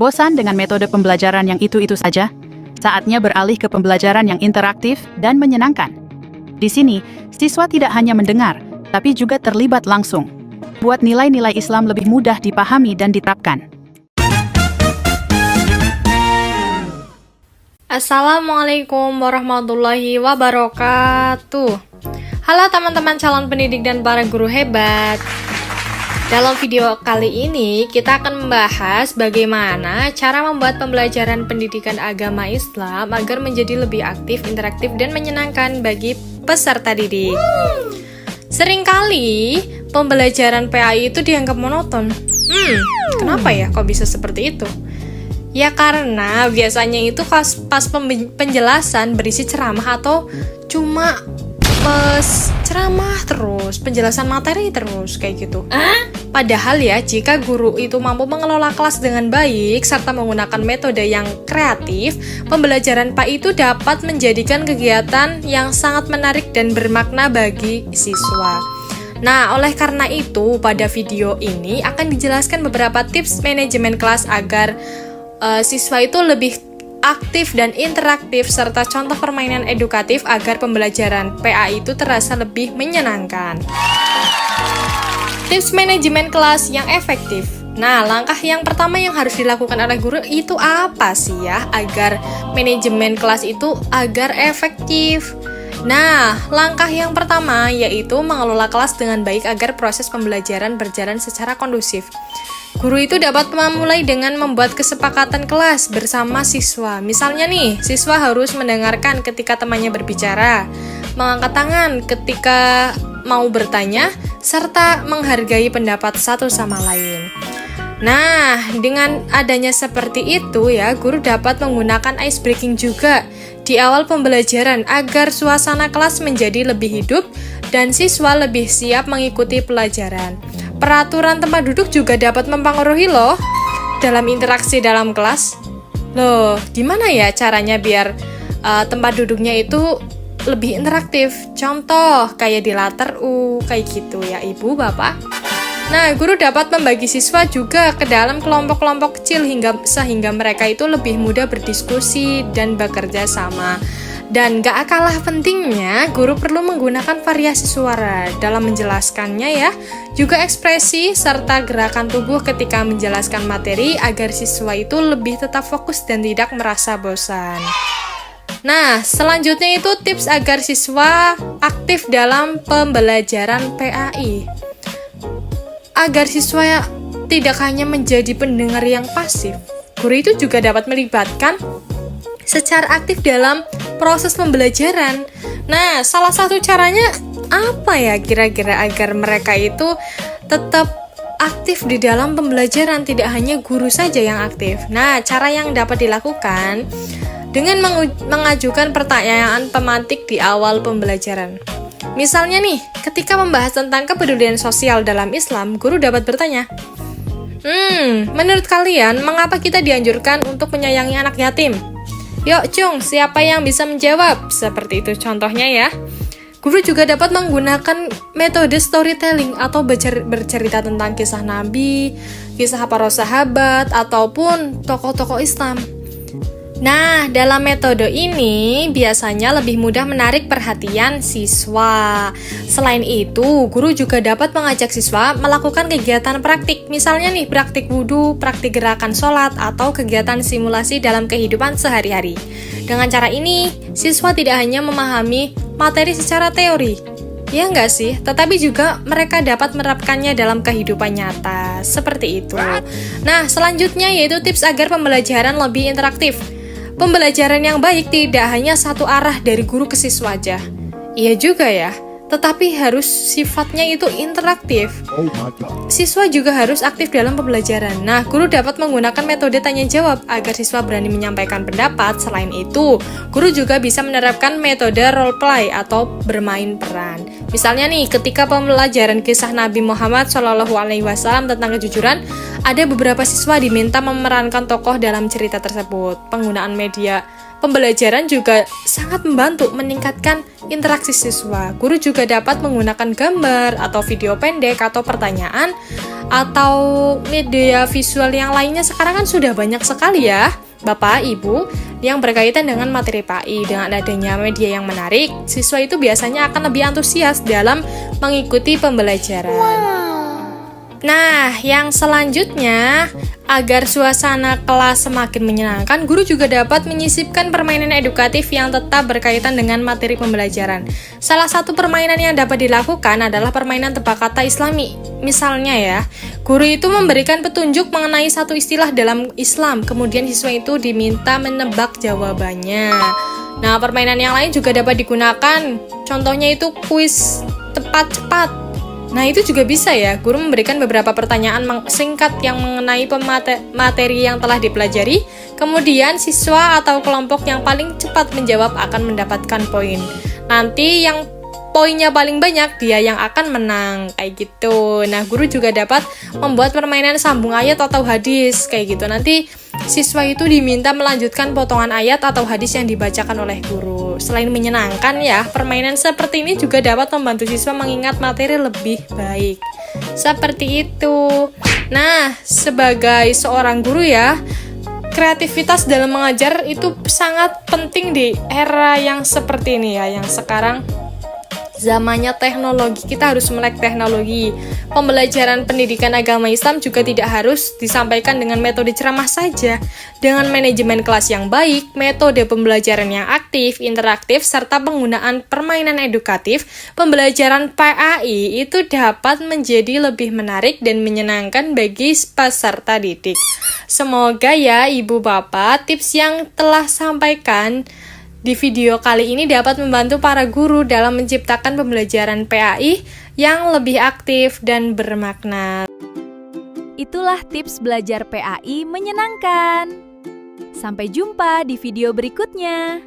Bosan dengan metode pembelajaran yang itu-itu saja? Saatnya beralih ke pembelajaran yang interaktif dan menyenangkan. Di sini, siswa tidak hanya mendengar, tapi juga terlibat langsung. Buat nilai-nilai Islam lebih mudah dipahami dan diterapkan. Assalamualaikum warahmatullahi wabarakatuh. Halo teman-teman calon pendidik dan para guru hebat. Dalam video kali ini kita akan membahas bagaimana cara membuat pembelajaran pendidikan agama Islam agar menjadi lebih aktif, interaktif, dan menyenangkan bagi peserta didik. Seringkali pembelajaran PAI itu dianggap monoton. Kenapa ya kok bisa seperti itu? Ya karena biasanya itu pas penjelasan berisi ceramah atau cuma ceramah terus, penjelasan materi terus kayak gitu. Padahal ya, jika guru itu mampu mengelola kelas dengan baik serta menggunakan metode yang kreatif, pembelajaran PAI itu dapat menjadikan kegiatan yang sangat menarik dan bermakna bagi siswa. Nah, oleh karena itu, pada video ini akan dijelaskan beberapa tips manajemen kelas agar siswa itu lebih aktif dan interaktif serta contoh permainan edukatif agar pembelajaran PAI itu terasa lebih menyenangkan. Tips manajemen kelas yang efektif. Nah, langkah yang pertama yang harus dilakukan oleh guru itu apa sih ya agar manajemen kelas itu agar efektif? Nah, langkah yang pertama yaitu mengelola kelas dengan baik agar proses pembelajaran berjalan secara kondusif. Guru itu dapat memulai dengan membuat kesepakatan kelas bersama siswa. Misalnya nih, siswa harus mendengarkan ketika temannya berbicara, mengangkat tangan ketika mau bertanya, serta menghargai pendapat satu sama lain. Nah, dengan adanya seperti itu ya, guru dapat menggunakan ice breaking juga di awal pembelajaran agar suasana kelas menjadi lebih hidup dan siswa lebih siap mengikuti pelajaran. Peraturan tempat duduk juga dapat mempengaruhi loh dalam interaksi dalam kelas. Loh, gimana ya caranya biar tempat duduknya itu lebih interaktif? Contoh, kayak di latar U, kayak gitu ya Ibu, Bapak. Nah, guru dapat membagi siswa juga ke dalam kelompok-kelompok kecil sehingga mereka itu lebih mudah berdiskusi dan bekerja sama. Dan gak kalah pentingnya, guru perlu menggunakan variasi suara dalam menjelaskannya ya, juga ekspresi serta gerakan tubuh ketika menjelaskan materi agar siswa itu lebih tetap fokus dan tidak merasa bosan. Nah, selanjutnya itu tips agar siswa aktif dalam pembelajaran PAI. Agar siswa tidak hanya menjadi pendengar yang pasif, guru itu juga dapat melibatkan secara aktif dalam proses pembelajaran. Nah, salah satu caranya apa ya kira-kira agar mereka itu tetap aktif di dalam pembelajaran, tidak hanya guru saja yang aktif. Nah, cara yang dapat dilakukan dengan mengajukan pertanyaan pematik di awal pembelajaran. Misalnya nih, ketika membahas tentang kepedulian sosial dalam Islam, guru dapat bertanya, menurut kalian, mengapa kita dianjurkan untuk menyayangi anak yatim? Yuk Cung, siapa yang bisa menjawab? Seperti itu contohnya ya. Guru juga dapat menggunakan metode storytelling atau bercerita tentang kisah Nabi, kisah para sahabat, ataupun tokoh-tokoh Islam. Nah, dalam metode ini biasanya lebih mudah menarik perhatian siswa. Selain itu, guru juga dapat mengajak siswa melakukan kegiatan praktik. Misalnya nih, praktik wudhu, praktik gerakan sholat, atau kegiatan simulasi dalam kehidupan sehari-hari. Dengan cara ini, siswa tidak hanya memahami materi secara teori, ya enggak sih? Tetapi juga mereka dapat menerapkannya dalam kehidupan nyata. Seperti itu. Nah, selanjutnya yaitu tips agar pembelajaran lebih interaktif. Pembelajaran yang baik tidak hanya satu arah dari guru ke siswa aja. Iya juga ya, tetapi harus sifatnya itu interaktif. Siswa juga harus aktif dalam pembelajaran. Nah, guru dapat menggunakan metode tanya jawab agar siswa berani menyampaikan pendapat. Selain itu, guru juga bisa menerapkan metode role play atau bermain peran. Misalnya nih, ketika pembelajaran kisah Nabi Muhammad SAW tentang kejujuran, ada beberapa siswa diminta memerankan tokoh dalam cerita tersebut. Penggunaan media pembelajaran juga sangat membantu meningkatkan interaksi siswa. Guru juga dapat menggunakan gambar atau video pendek atau pertanyaan atau media visual yang lainnya. Sekarang kan sudah banyak sekali ya, Bapak, Ibu, yang berkaitan dengan materi PAI. Dengan adanya media yang menarik, siswa itu biasanya akan lebih antusias dalam mengikuti pembelajaran. Nah, yang selanjutnya, agar suasana kelas semakin menyenangkan, guru juga dapat menyisipkan permainan edukatif yang tetap berkaitan dengan materi pembelajaran. Salah satu permainan yang dapat dilakukan adalah permainan tebak kata Islami. Misalnya ya, guru itu memberikan petunjuk mengenai satu istilah dalam Islam, kemudian siswa itu diminta menebak jawabannya. Nah, permainan yang lain juga dapat digunakan, contohnya itu kuis tepat cepat. Nah, itu juga bisa ya, guru memberikan beberapa pertanyaan singkat yang mengenai materi yang telah dipelajari, kemudian siswa atau kelompok yang paling cepat menjawab akan mendapatkan poin. Nanti yang poinnya paling banyak, dia yang akan menang, kayak gitu. Nah, guru juga dapat membuat permainan sambung ayat atau hadis, kayak gitu. Nanti siswa itu diminta melanjutkan potongan ayat atau hadis yang dibacakan oleh guru. Selain menyenangkan ya, permainan seperti ini juga dapat membantu siswa mengingat materi lebih baik. Seperti itu. Nah, sebagai seorang guru ya, kreativitas dalam mengajar itu sangat penting di era yang seperti ini ya, yang sekarang zamannya teknologi, kita harus melek teknologi. Pembelajaran pendidikan agama Islam juga tidak harus disampaikan dengan metode ceramah saja. Dengan manajemen kelas yang baik, metode pembelajaran yang aktif, interaktif, serta penggunaan permainan edukatif, pembelajaran PAI itu dapat menjadi lebih menarik dan menyenangkan bagi peserta didik. Semoga ya Ibu Bapak, tips yang telah sampaikan di video kali ini dapat membantu para guru dalam menciptakan pembelajaran PAI yang lebih aktif dan bermakna. Itulah tips belajar PAI menyenangkan. Sampai jumpa di video berikutnya.